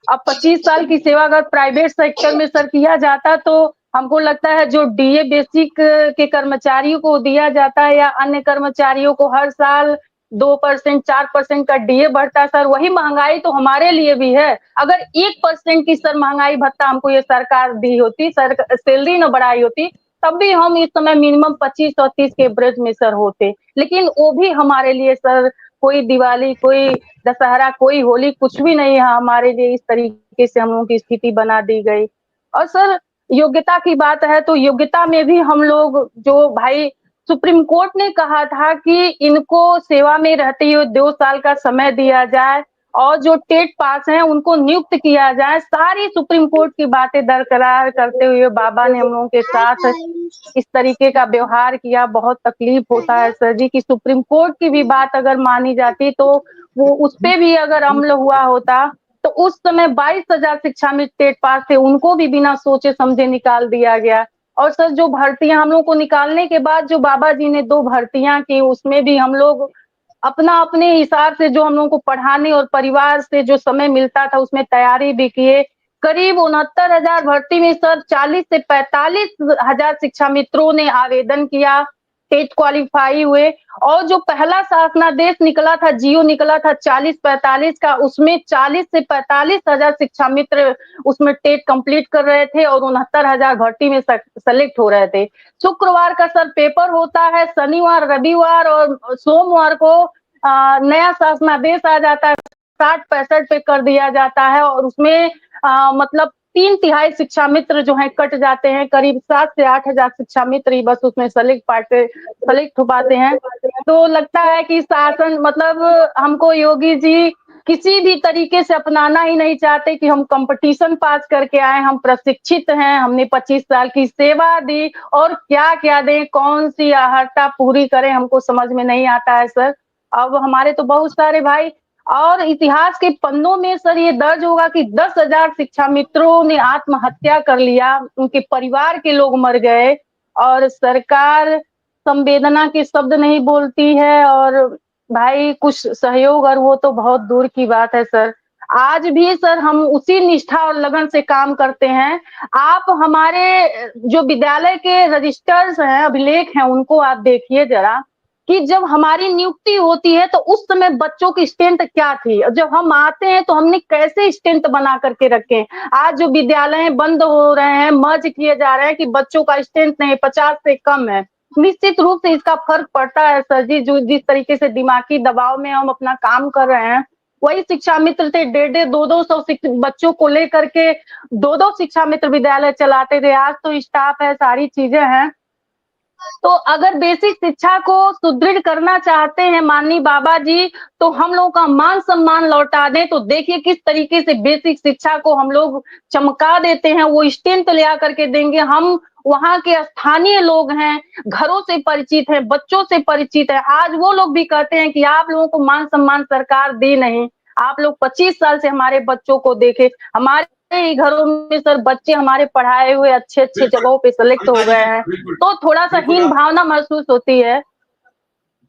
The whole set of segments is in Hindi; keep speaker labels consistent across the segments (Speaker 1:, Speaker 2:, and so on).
Speaker 1: अब 25 साल की सेवा अगर प्राइवेट सेक्टर में सर किया जाता तो हमको लगता है जो डीए बेसिक के कर्मचारियों को दिया जाता है या अन्य कर्मचारियों को हर साल 2% 4% का डीए बढ़ता सर, वही महंगाई तो हमारे लिए भी है। अगर 1% की सर महंगाई भत्ता हमको ये सरकार दी होती, सर सैलरी न बढ़ाई होती, तब भी हम इस समय मिनिमम 25 और 30 के एवरेज में सर होते। लेकिन वो भी हमारे लिए सर कोई दिवाली, कोई दशहरा, कोई होली कुछ भी नहीं है हमारे लिए। इस तरीके से हम लोगों की स्थिति बना दी गई। और सर योग्यता की बात है तो योग्यता में भी हम लोग जो भाई सुप्रीम कोर्ट ने कहा था कि इनको सेवा में रहते हुए 2 साल का समय दिया जाए और जो टेट पास हैं उनको नियुक्त किया जाए। सारी सुप्रीम कोर्ट की बातें बरकरार करते हुए बाबा ने हम लोगों के साथ इस तरीके का व्यवहार किया। बहुत तकलीफ होता है सर जी कि सुप्रीम कोर्ट की भी बात अगर मानी जाती तो वो उस पे भी अगर अमल हुआ होता तो उस समय 22,000 शिक्षा में टेट पास थे, उनको भी बिना सोचे समझे निकाल दिया गया। और सर जो भर्तियां हम लोग को निकालने के बाद जो बाबा जी ने 2 भर्तियां की उसमें भी हम लोग अपना अपने हिसाब से जो हम लोगों को पढ़ाने और परिवार से जो समय मिलता था उसमें तैयारी भी किए। करीब 69,000 भर्ती में सर 40 से 45,000 शिक्षा मित्रों ने आवेदन किया, टेट क्वालिफाई हुए। और जो पहला शासनादेश निकला था, जियो निकला था 40-45 का, उसमें 40 से 45,000 शिक्षा मित्र उसमें टेट कंप्लीट कर रहे थे और 69,000 भर्ती में सेलेक्ट हो रहे थे। शुक्रवार का सर पेपर होता है, शनिवार, रविवार और सोमवार को नया शासनादेश आ जाता है, 60-65 पे कर दिया जाता है और उसमें मतलब 3/3 शिक्षा मित्र जो हैं कट जाते हैं। करीब 7 से 8,000 शिक्षा मित्र ही बस उसमें सेलेक्ट हो पाते हैं। तो लगता है कि शासन मतलब हमको योगी जी किसी भी तरीके से अपनाना ही नहीं चाहते कि हम कंपटीशन पास करके आए, हम प्रशिक्षित हैं, हमने 25 साल की सेवा दी और क्या-क्या दें, कौन-सी आहर्ता पूरी करें, हमको समझ में नहीं आता है सर। अब हमारे तो बहुत सारे भाई और इतिहास के पन्नों में सर ये दर्ज होगा कि 10,000 शिक्षा मित्रों ने आत्महत्या कर लिया, उनके परिवार के लोग मर गए और सरकार संवेदना के शब्द नहीं बोलती है और भाई कुछ सहयोग और वो तो बहुत दूर की बात है सर। आज भी सर हम उसी निष्ठा और लगन से काम करते हैं। आप हमारे जो विद्यालय के रजिस्टर्स हैं, अभिलेख हैं, उनको आप देखिए ज़रा कि जब हमारी नियुक्ति होती है तो उस समय बच्चों की स्ट्रेंथ क्या थी? जब हम आते हैं तो हमने कैसे स्ट्रेंथ बना करके रखे हैं? आज जो विद्यालय बंद हो रहे हैं, मर्ज किए जा रहे हैं कि बच्चों का स्ट्रेंथ नहीं 50 से कम है। निश्चित रूप से इसका फ़र्क पड़ता है सर जी, जो जिस तरीके से दिमागी दबाव में हम अपना काम कर रहे हैं, वही शिक्षा मित्र थे, डेढ़-डेढ़ 2-2 सौ बच्चों को लेकर के 2-2 शिक्षा मित्र विद्यालय चलाते थे। आज तो स्टाफ है, सारी चीज़ें हैं। तो अगर बेसिक शिक्षा को सुदृढ़ करना चाहते हैं माननीय बाबा जी, तो हम लोगों का मान-सम्मान लौटा दें, तो देखिए किस तरीके से बेसिक शिक्षा को हम लोग चमका देते हैं, वो स्ट्रेंथ ले आकर के देंगे। हम वहाँ के स्थानीय लोग हैं, घरों से परिचित हैं, बच्चों से परिचित हैं। आज वो लोग भी कहते हैं कि आप लोगों को मान-सम्मान सरकार दी नहीं। आप लोग 25 साल से हमारे बच्चों को देखे, हमारे ही घरों में सर बच्चे हमारे पढ़ाए हुए अच्छे-अच्छे
Speaker 2: बिल्कुल,
Speaker 1: जगहों पे सेलेक्ट हो
Speaker 2: अनुराग
Speaker 1: गए
Speaker 2: जी,
Speaker 1: हैं।
Speaker 2: बिल्कुल,
Speaker 1: तो थोड़ा-सा
Speaker 2: बिल्कुल
Speaker 1: हीन
Speaker 2: आप
Speaker 1: भावना महसूस होती है।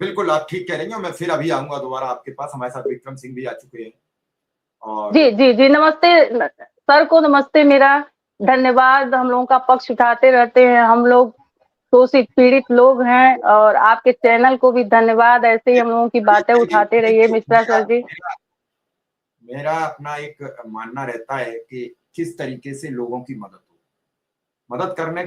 Speaker 2: बिल्कुल, आप ठीक कह रही हैं और मैं फिर अभी आऊँगा दोबारा आपके पास, हमारे साथ विक्रम सिंह भी आ चुके हैं और
Speaker 1: जी, जी, जी, नमस्ते सर को नमस्ते मेरा। धन्यवाद, हम लोगों का पक्ष उठाते रहते हैं। हम लोग शोषित पीड़ित लोग हैं और आपके चैनल को भी धन्यवाद, ऐसे ही हम लोगों की बातें
Speaker 2: देखिए
Speaker 1: उठाते रहिए
Speaker 2: देखिए,
Speaker 1: मिश्रा
Speaker 2: मेरा
Speaker 1: सर जी।
Speaker 2: मेरा मेरा अपना एक मानना रहता है कि किस तरीके से लोगों की मदद हो। मदद करने